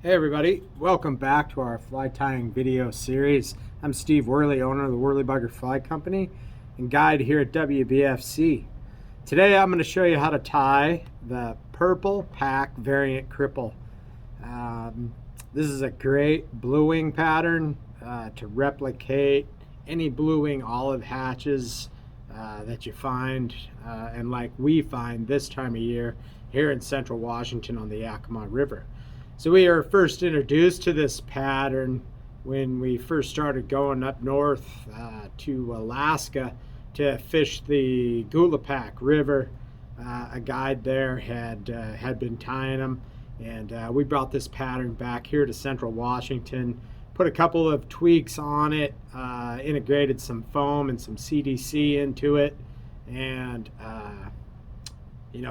Hey everybody, welcome back to our fly tying video series. I'm Steve Worley, owner of the Worley Bugger Fly Company and guide here at WBFC. Today I'm going to show you how to tie the Purple Pak Variant Cripple. This is a great blue wing pattern to replicate any blue wing olive hatches that you find and like we find this time of year here in central Washington on the Yakima River. So we were first introduced to this pattern when we first started going up north to Alaska to fish the Agulapak River. A guide there had been tying them, and we brought this pattern back here to central Washington, put a couple of tweaks on it, integrated some foam and some CDC into it, and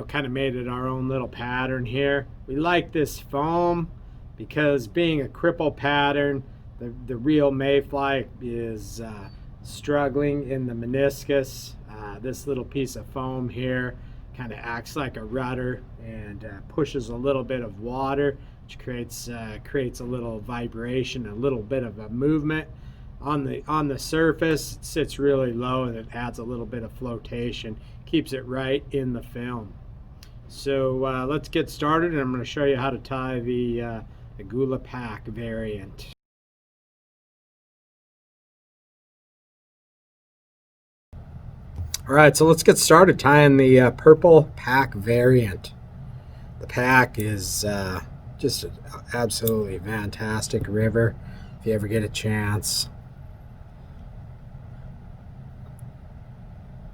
kind of made it our own little pattern here. We like this foam because being a cripple pattern, the real mayfly is struggling in the meniscus. This little piece of foam here kind of acts like a rudder and pushes a little bit of water, which creates a little vibration, a little bit of a movement on the surface. It sits really low and it adds a little bit of flotation, keeps it right in the film. So let's get started, and I'm going to show you how to tie the Agulapak variant. All right, so let's get started tying the Purple Pak variant. The Pak is just an absolutely fantastic river if you ever get a chance.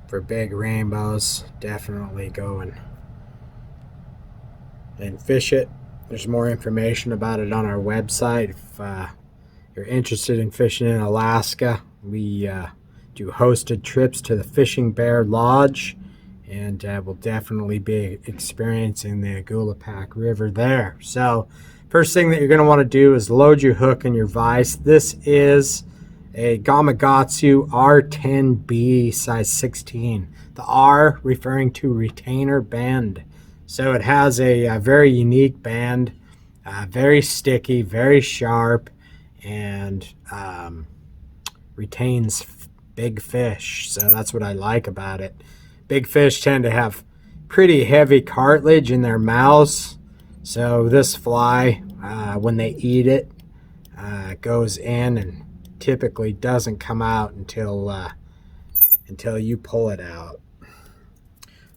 For big rainbows, definitely go and fish it. There's more information about it on our website. If you're interested in fishing in Alaska, we do hosted trips to the Fishing Bear Lodge, and we'll definitely be experiencing the Agulapak River there. So first thing that you're going to want to do is load your hook and your vise. This is a Gamakatsu R10B size 16. The R referring to retainer bend. So it has a very unique bend, very sticky, very sharp, and retains big fish. So that's what I like about it. Big fish tend to have pretty heavy cartilage in their mouths. So this fly, when they eat it, goes in and typically doesn't come out until you pull it out.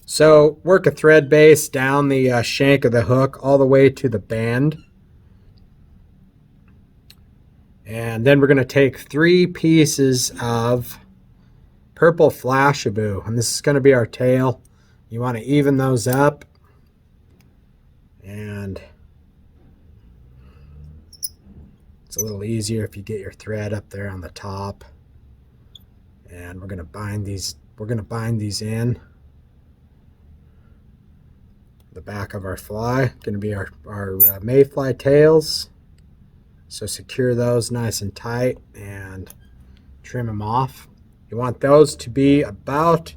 So work a thread base down the shank of the hook all the way to the bend. And then we're going to take 3 pieces of purple flashaboo, and this is going to be our tail. You want to even those up, and it's a little easier if you get your thread up there on the top. And we're going to bind these. We're going to bind these in the back of our fly. Going to be our mayfly tails. So secure those nice and tight and trim them off. You want those to be about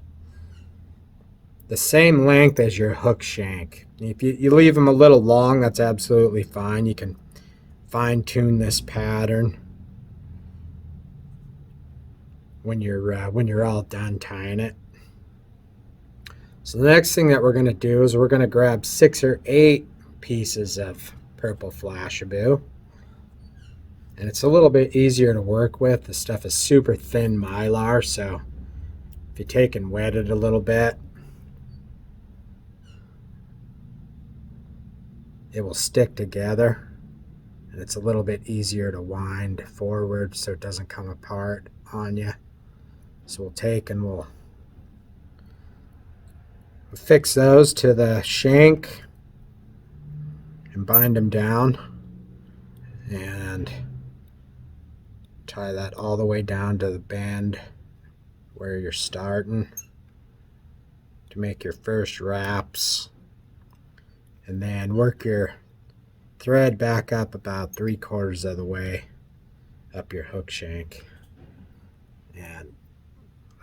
the same length as your hook shank. If you leave them a little long, that's absolutely fine. You can fine-tune this pattern when you're all done tying it. So the next thing that we're going to do is we're going to grab 6 or 8 pieces of purple flashaboo. And it's a little bit easier to work with. The stuff is super thin mylar, so if you take and wet it a little bit, it will stick together. And it's a little bit easier to wind forward so it doesn't come apart on you. So we'll take and we'll fix those to the shank and bind them down and tie that all the way down to the bend where you're starting to make your first wraps, and then work your thread back up about 3/4 of the way up your hook shank. And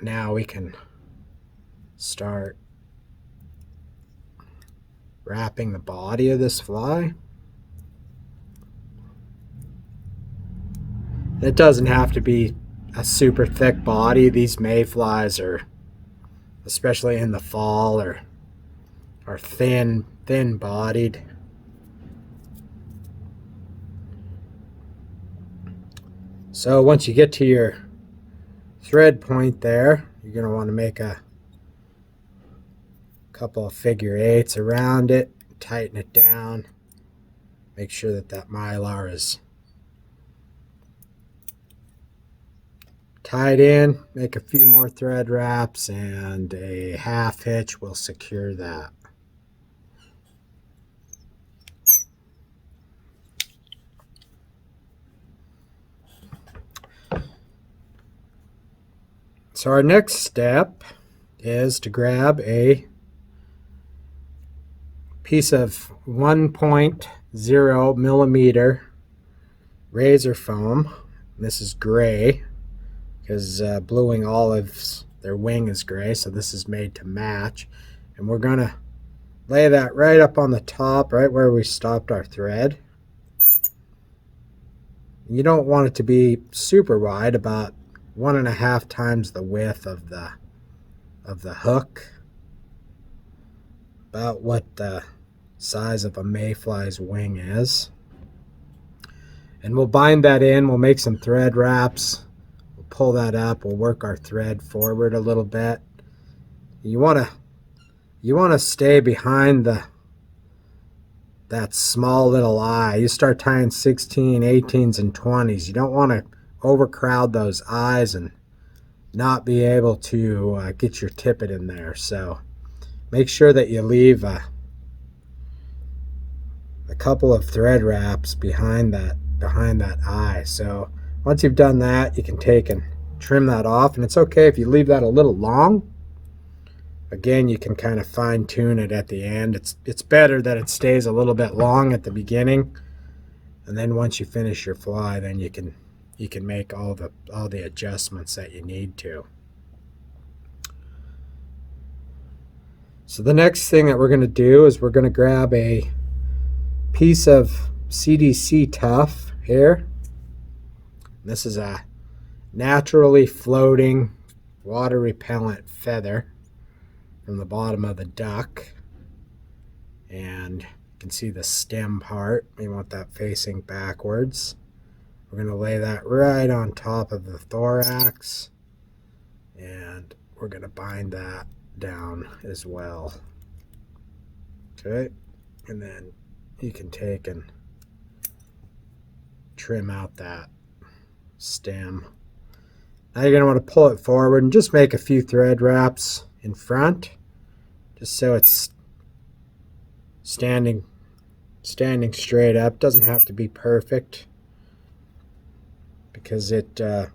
now we can start wrapping the body of this fly. It doesn't have to be a super thick body. These mayflies are, especially in the fall, are thin bodied. So once you get to your thread point there, you're going to want to make a couple of figure eights around it, tighten it down, make sure that that mylar is tied in, make a few more thread wraps, and a half hitch will secure that. So our next step is to grab a piece of 1.0 millimeter razor foam. This is gray because Blue Wing Olives, their wing is gray, so this is made to match. And we're going to lay that right up on the top, right where we stopped our thread. You don't want it to be super wide, about 1.5 times the width of the hook, about what the size of a mayfly's wing is. And we'll bind that in, we'll make some thread wraps, we'll pull that up, we'll work our thread forward a little bit. You want to stay behind that small little eye. You start tying 16, 18s, and 20s. You don't want to overcrowd those eyes and not be able to get your tippet in there. So make sure that you leave a couple of thread wraps behind that eye. So once you've done that, you can take and trim that off, and it's okay if you leave that a little long. Again, you can kind of fine tune it at the end. It's better that it stays a little bit long at the beginning, and then once you finish your fly, then you can make all the adjustments that you need to. So the next thing that we're going to do is we're going to grab a piece of CDC Tough here. This is a naturally floating water repellent feather from the bottom of the duck, and you can see the stem part. We want that facing backwards. We're going to lay that right on top of the thorax, and we're going to bind that down as well. Okay, and then you can take and trim out that stem. Now you're going to want to pull it forward and just make a few thread wraps in front, just so it's standing straight up. Doesn't have to be perfect, because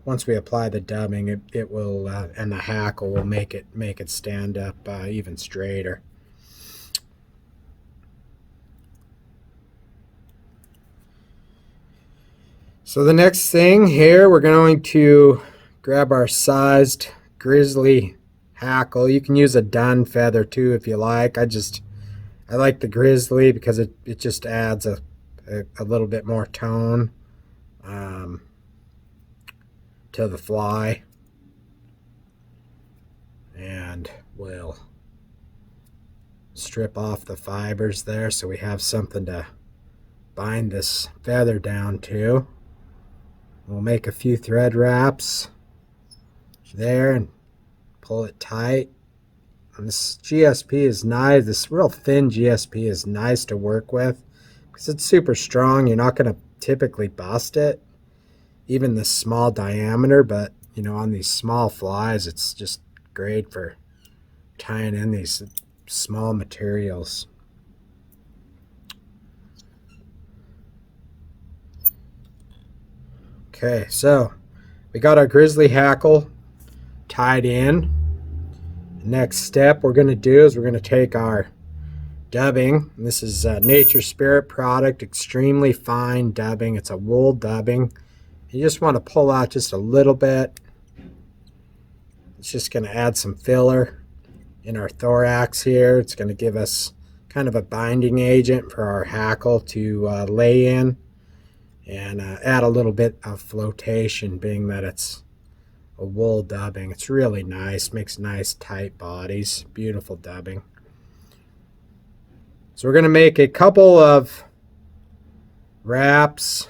once we apply the dubbing, it will and the hackle will make it stand up even straighter. So the next thing here, we're going to grab our sized Grizzly Hackle. You can use a dun feather too if you like. I like the Grizzly because it just adds a little bit more tone to the fly, and we'll strip off the fibers there so we have something to bind this feather down to. We'll make a few thread wraps there and pull it tight. And this GSP is nice. This real thin GSP is nice to work with because it's super strong. You're not going to typically bust it, even this small diameter, but you know, on these small flies, it's just great for tying in these small materials. Okay, so we got our Grizzly Hackle tied in. Next step we're going to do is we're going to take our dubbing. This is Nature Spirit product, extremely fine dubbing. It's a wool dubbing. You just want to pull out just a little bit. It's just going to add some filler in our thorax here. It's going to give us kind of a binding agent for our hackle to lay in. and add a little bit of flotation, being that it's a wool dubbing. It's really nice, makes nice tight bodies, beautiful dubbing. So we're going to make a couple of wraps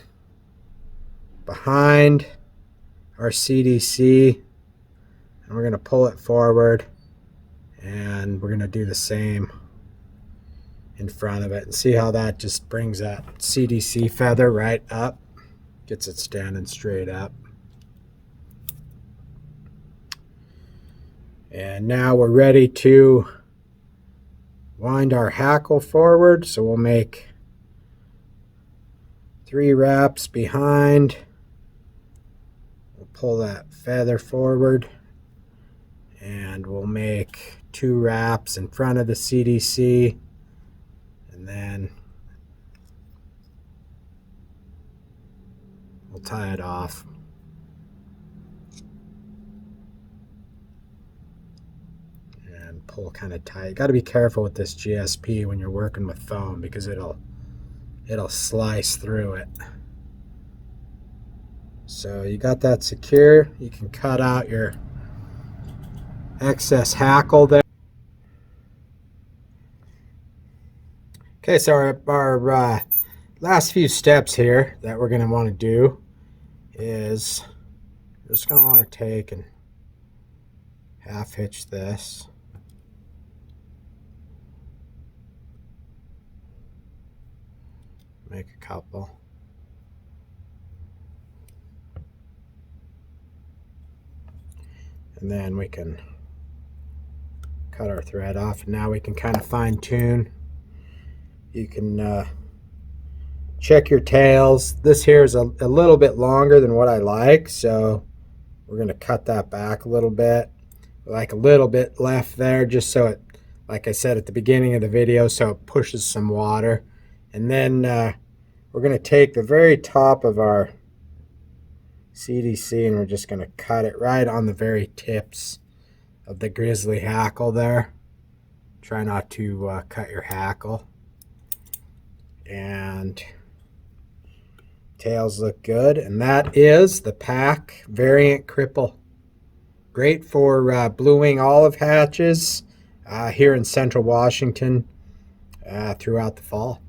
behind our CDC, and we're going to pull it forward, and we're going to do the same in front of it, and see how that just brings that CDC feather right up, gets it standing straight up. And now we're ready to wind our hackle forward, so we'll make 3 wraps behind. We'll pull that feather forward, and we'll make 2 wraps in front of the CDC, and then we'll tie it off. And pull kind of tight. You got to be careful with this GSP when you're working with foam, because it'll slice through it. So you got that secure. You can cut out your excess hackle there. Okay, so our last few steps here that we're going to want to do is we're just going to want to take and half hitch this. Make a couple. And then we can cut our thread off, and now we can kind of fine tune. You can check your tails. This here is a little bit longer than what I like, so we're going to cut that back a little bit, like a little bit left there, just so it, like I said at the beginning of the video, so it pushes some water. And then we're going to take the very top of our CDC, and we're just going to cut it right on the very tips of the Grizzly Hackle there. Try not to cut your hackle. And tails look good, and that is the Pak Variant Cripple. Great for Blue Wing Olive hatches here in central Washington throughout the fall.